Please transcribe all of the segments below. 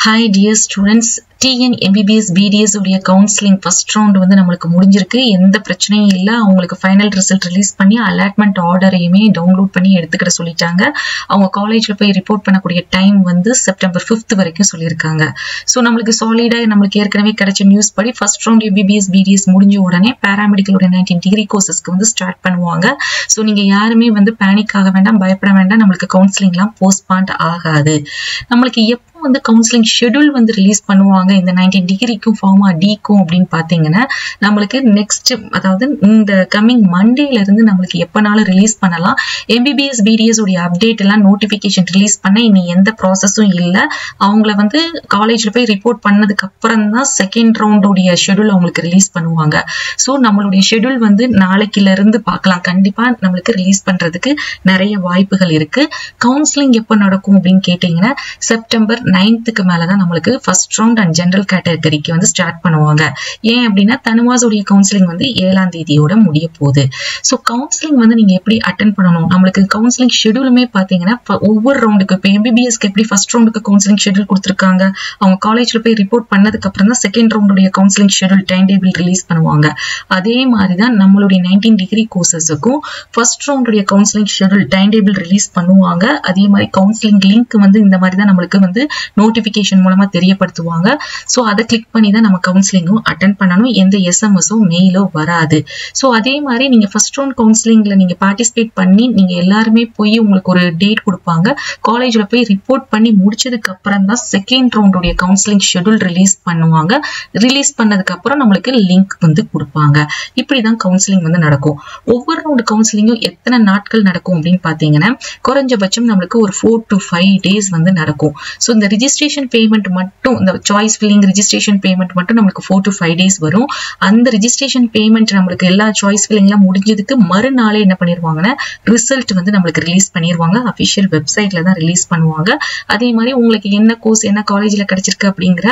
Hi dear students, TN MBBS BDS உடைய counselling first round வந்து நமக்கு முடிஞ்சிருக்கு. எந்த பிரச்சனையும் இல்லை. அவங்களுக்கு ஃபைனல் ரிசல்ட் ரிலீஸ் பண்ணி அலாட்மெண்ட் ஆர்டரையுமே டவுன்லோட் பண்ணி எடுத்துக்கிட சொல்லிட்டாங்க. அவங்க காலேஜில் போய் ரிப்போர்ட் பண்ணக்கூடிய டைம் வந்து செப்டம்பர் 5th வரைக்கும் சொல்லியிருக்காங்க. ஸோ நம்மளுக்கு சாலிடாக நம்மளுக்கு ஏற்கனவே கிடைச்ச நியூஸ் படி ஃபர்ஸ்ட் ரவுண்ட் MBBS BDS முடிஞ்ச உடனே பேராமெடிக்கலோட 19 டிகிரி கோர்சஸ்க்கு வந்து ஸ்டார்ட் பண்ணுவாங்க. ஸோ நீங்கள் யாருமே வந்து பேனிக் ஆக வேண்டாம், பயப்பட வேண்டாம். நம்மளுக்கு கவுன்சிலிங்லாம் போஸ்ட்பாண்ட் ஆகாது. நம்மளுக்கு எப்போ வந்து கவுன்சிலிங் ஷெட்யூல் வந்து ரிலீஸ் பண்ணுவாங்க இந்த 19 டிகிரிக்கும் ஃபார்மா டிக்கும் அப்படின்னு பார்த்தீங்கன்னா நம்மளுக்கு நெக்ஸ்ட், அதாவது இந்த கம்மிங் மண்டேல இருந்து நம்மளுக்கு எப்பனாலும் ரிலீஸ் பண்ணலாம். MBBS BDS உடைய அப்டேட் எல்லாம் நோட்டிபிகேஷன் ரிலீஸ் பண்ண இனி எந்த ப்ராசஸும் இல்லை. அவங்கள வந்து காலேஜ்ல போய் ரிப்போர்ட் பண்ணதுக்கு அப்புறம் தான் செகண்ட் ரவுண்டுடைய ஷெட்யூல் அவங்களுக்கு ரிலீஸ் பண்ணுவாங்க. ஸோ நம்மளுடைய ஷெட்யூல் வந்து நாளைக்குல இருந்து பார்க்கலாம். கண்டிப்பா நம்மளுக்கு ரிலீஸ் பண்றதுக்கு நிறைய வாய்ப்புகள் இருக்கு. கவுன்சிலிங் எப்போ நடக்கும் அப்படின்னு கேட்டீங்கன்னா செப்டம்பர் 9th மேலதான் நம்மளுக்கு ஃபர்ஸ்ட் ரவுண்ட் அண்ட் ஜெனரல் கேட்டகரிக்கு வந்து ஸ்டார்ட் பண்ணுவாங்க. ஏன் அப்படின்னா தனுவாஸுடைய கவுன்சிலிங் வந்து 7ஆம் தேதியோட முடிய போகுது. ஸோ கவுன்சிலிங் வந்து நீங்க எப்படி அட்டென்ட் பண்ணணும், நம்மளுக்கு கவுன்சிலிங் ஷெட்யூலுமே பாத்தீங்கன்னா ஒவ்வொரு ரவுண்டுக்கு இப்போ MBBSக்கு எப்படி ஃபர்ஸ்ட் ரவுண்டுக்கு கவுன்சிலிங் ஷெட்யூல் கொடுத்துருக்காங்க, அவங்க காலேஜ்ல போய் ரிப்போர்ட் பண்ணதுக்கு அப்புறம் தான் செகண்ட் ரவுண்டுடைய counselling schedule time table release பண்ணுவாங்க. அதே மாதிரிதான் நம்மளுடைய 19 டிகிரி கோர்சஸுக்கும் ஃபர்ஸ்ட் ரவுண்டுடைய counselling schedule time table release பண்ணுவாங்க. அதே மாதிரி கவுன்சிலிங் லிங்க் வந்து இந்த மாதிரி தான் நம்மளுக்கு வந்து நோட்டிபிகேஷன் மூலமா தெரியப்படுத்துவாங்க. ஸோ அதை கிளிக் பண்ணி தான் நம்ம கவுன்சிலிங்கும் அட்டென்ட் பண்ணணும். எந்த எஸ்எம்எஸோ மெயிலோ வராது. ஸோ அதே மாதிரி நீங்க ஃபர்ஸ்ட் ரவுண்ட் கவுன்சிலிங்ல நீங்க பார்ட்டிசிபேட் பண்ணி நீங்க எல்லாருமே போய் உங்களுக்கு ஒரு டேட் கொடுப்பாங்க. காலேஜ்ல போய் ரிப்போர்ட் பண்ணி முடிச்சதுக்கு அப்புறம் தான் செகண்ட் ரவுண்டுடைய கவுன்சிலிங் ஷெட்யூல் ரிலீஸ் பண்ணுவாங்க. ரிலீஸ் பண்ணதுக்கு அப்புறம் நம்மளுக்கு லிங்க் வந்து கொடுப்பாங்க. இப்படிதான் கவுன்சிலிங் வந்து நடக்கும். ஒவ்வொரு ரவுண்ட் கவுன்சிலிங்கும் எத்தனை நாட்கள் நடக்கும் அப்படின்னு பாத்தீங்கன்னா குறைஞ்சபட்சம் நம்மளுக்கு ஒரு 4 to 5 days வந்து நடக்கும். ஸோ இந்த ரிஜிஸ்ட்ரேஷன் பேமெண்ட் மட்டும், இந்த சாய்ஸ் ஃபில்லிங் ரிஜிஸ்ட்ரேஷன் பேமெண்ட் மட்டும் நம்மளுக்கு 4 to 5 days வரும். அந்த ரிஜிஸ்ட்ரேஷன் பேமெண்ட் நம்மளுக்கு எல்லா சாய்ஸ் ஃபில்லிங்லாம் முடிஞ்சதுக்கு மறுநாளே என்ன பண்ணிடுவாங்கன்னா ரிசல்ட் வந்து நம்மளுக்கு ரிலீஸ் பண்ணிடுவாங்க. அஃபிஷியல் வெப்சைட்ல தான் ரிலீஸ் பண்ணுவாங்க. அதே மாதிரி உங்களுக்கு என்ன கோர்ஸ் என்ன காலேஜ்ல கிடைச்சிருக்கு அப்படிங்கிற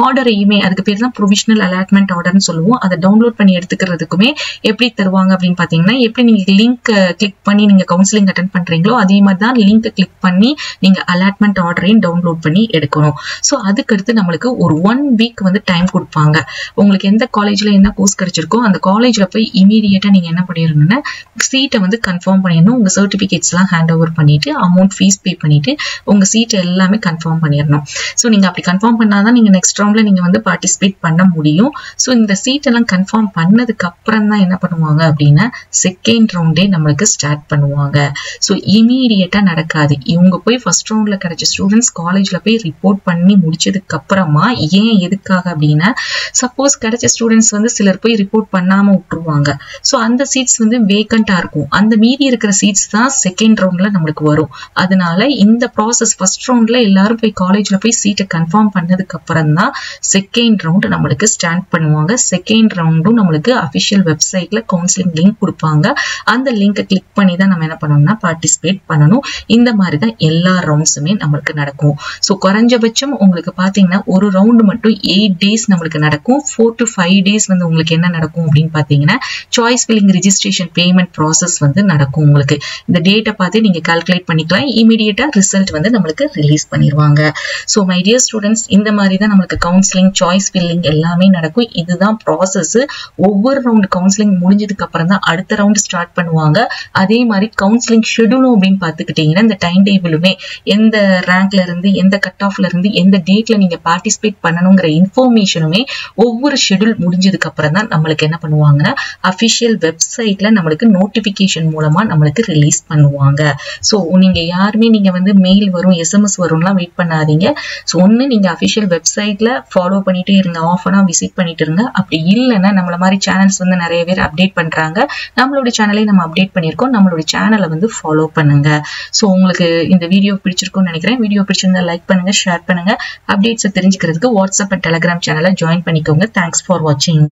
ஆர்டரையுமே, அதுக்கு பேர் தான் ப்ரொவிஷனல் அலாட்மெண்ட் ஆர்டர்னு சொல்லுவோம், அதை டவுன்லோட் பண்ணி எடுத்துக்கிறதுக்குமே எப்படி தருவாங்க அப்படின்னு பாத்தீங்கன்னா எப்படி நீங்க லிங்க் கிளிக் பண்ணி நீங்க கவுன்சிலிங் அட்டென்ட் பண்றீங்களோ அதே மாதிரி தான் லிங்க் கிளிக் பண்ணி நீங்க அலாட்மெண்ட் ஆர்டரையும் டவுன்லோட் பண்ணி எடுக்கணும். ஸோ அதுக்கடுத்து நம்மளுக்கு ஒரு 1 week வந்து டைம் கொடுப்பாங்க. உங்களுக்கு எந்த காலேஜ்ல என்ன கோர்ஸ் கிடைச்சிருக்கோ அந்த காலேஜ்ல போய் இமீடியட்டா நீங்க என்ன பண்ணிடணும்னா சீட்டை வந்து கன்ஃபார்ம் பண்ணிடணும். உங்க சர்டிபிகேட்ஸ் எல்லாம் ஹேண்ட் ஓவர் பண்ணிட்டு அமௌண்ட் ஃபீஸ் பே பண்ணிட்டு உங்க சீட்டை எல்லாமே கன்ஃபார்ம் பண்ணிடணும். ஸோ நீங்க அப்படி கன்ஃபார்ம் பண்ணாதான் நீங்க நெக்ஸ்ட் ரவுண்ட்ல நீங்க வந்து பார்ட்டிசிபேட் பண்ண முடியும். ஸோ இந்த சீட் எல்லாம் கன்ஃபார்ம் பண்ணதுக்கு அப்புறம் தான் என்ன பண்ணுவாங்க அப்படின்னா செகண்ட் ரவுண்டே நம்மளுக்கு ஸ்டார்ட் பண்ணுவாங்க. ஸோ இமீடியட்டா நடக்காது. இவங்க போய் ஃபர்ஸ்ட் ரவுண்ட்ல கிடைச்ச ஸ்டூடெண்ட்ஸ் காலேஜ்ல போய் ரிப்போர்ட் பண்ணி முடிச்சதுக்கு அப்புறமா ஏன் எதுக்காக அப்படின்னா சப்போஸ் கிடைச்ச ஸ்டூடெண்ட்ஸ் வந்து சிலர் போய் ரிப்போர்ட் பண்ணாம விட்டுருவாங்க. ஸோ அந்த சீட்ஸ் வந்து வேக்கண்டா இருக்கும். அந்த மீதி இருக்கிற சீட்ஸ் தான் செகண்ட் ரவுண்ட்ல நம்மளுக்கு வரும். அதனால இந்த ப்ராசஸ் ஃபர்ஸ்ட் ரவுண்ட்ல எல்லாரும் போய் காலேஜ்ல போய் சீட்டை கன்ஃபார்ம் பண்ணதுக்கு அப்புறம் தான் செகண்ட் ரவுண்ட் நம்மளுக்கு ஸ்டார்ட் பண்ணுவாங்க. செகண்ட் ரவுண்டும் நம்மளுக்கு அஃபிஷியல் வெப்சைட்ல கவுன்சிலிங் லிங்க் கொடுப்பாங்க. அந்த லிங்கை கிளிக் பண்ணி தான் நம்ம என்ன பண்ணணும்னா பார்ட்டிசிபேட் பண்ணணும். இந்த மாதிரி தான் எல்லா ரவுண்ட்ஸுமே நம்மளுக்கு நடக்கும். ஸோ குறைஞ்சபட்சம் உங்களுக்கு பாத்தீங்கன்னா ஒரு ரவுண்டு மட்டும் 8 days நம்மளுக்கு நடக்கும். 4 to 5 days வந்து உங்களுக்கு என்ன நடக்கும் அப்படின்னு பாத்தீங்கன்னா choice filling registration payment process வந்து நடக்கும். உங்களுக்கு இந்த டேட்டை பார்த்து நீங்க கால்குலேட் பண்ணிக்கலாம். இமீடியட்டா ரிசல்ட் வந்து நம்மளுக்கு ரிலீஸ் பண்ணிடுவாங்க. ஸோ மை டியர் ஸ்டூடெண்ட்ஸ், இந்த மாதிரி தான் நம்மளுக்கு கவுன்சிலிங் சாய்ஸ் ஃபில்லிங் எல்லாமே நடக்கும். இதுதான் ப்ராசஸ். ஒவ்வொரு ரவுண்ட் கவுன்சிலிங் முடிஞ்சதுக்கு அப்புறம் தான் அடுத்த ரவுண்ட் ஸ்டார்ட் பண்ணுவாங்க. அதே மாதிரி கவுன்சிலிங் ஷெட்யூலும் அப்படின்னு பாத்துக்கிட்டீங்கன்னா இந்த டைம் டேபிளுமே எந்த ரேங்க்ல இருந்து எந்த கட் ஆஃப்ல இருந்து எந்த டேட்ல நீங்க பார்ட்டிசிபேட் பண்ணணுங்கிற இன்ஃபர்மேஷனுமே ஒவ்வொரு ஷெட்யூல் முடிஞ்சதுக்கு அப்புறம் தான் நம்மளுக்கு என்ன பண்ணுவாங்கன்னா அஃபிஷியல் வெப்சைட்ல நம்மளுக்கு நோட்டிபிகேஷன் மூலமா நம்மளுக்கு ரிலீஸ் பண்ணுவாங்க. ஸோ நீங்க யாருமே நீங்க வந்து மெயில் வரும் SMS வரும்லாம் வெயிட் பண்ணாதீங்க. ஸோ ஒன்னு நீங்க அஃபிஷியல் வெப்சைட்ல ஃபாலோ பண்ணிட்டே இருங்க, ஆஃபனா விசிட் பண்ணிட்டு இருங்க. அப்படி இல்லைன்னா நம்மள மாதிரி சேனல்ஸ் வந்து நிறைய பேர் அப்டேட் பண்றாங்க. நம்மளோட சேனலை நம்ம அப்டேட் பண்ணியிருக்கோம். நம்மளோட சேனலை வந்து ஃபாலோ பண்ணுங்க. ஸோ உங்களுக்கு இந்த வீடியோ பிடிச்சிருக்கும்னு நினைக்கிறேன். வீடியோ பிடிச்சிருந்தா லைக் பண்ணுங்க, ஷேர் பண்ணுங்க. அப்டேட்ஸ் தெரிஞ்சுக்கிறதுக்கு வாட்ஸ்அப் அண்ட் டெலிகிராம் சேனலை ஜாயின் பண்ணிக்கோங்க. தேங்க்ஸ் ஃபார் வாட்சிங்.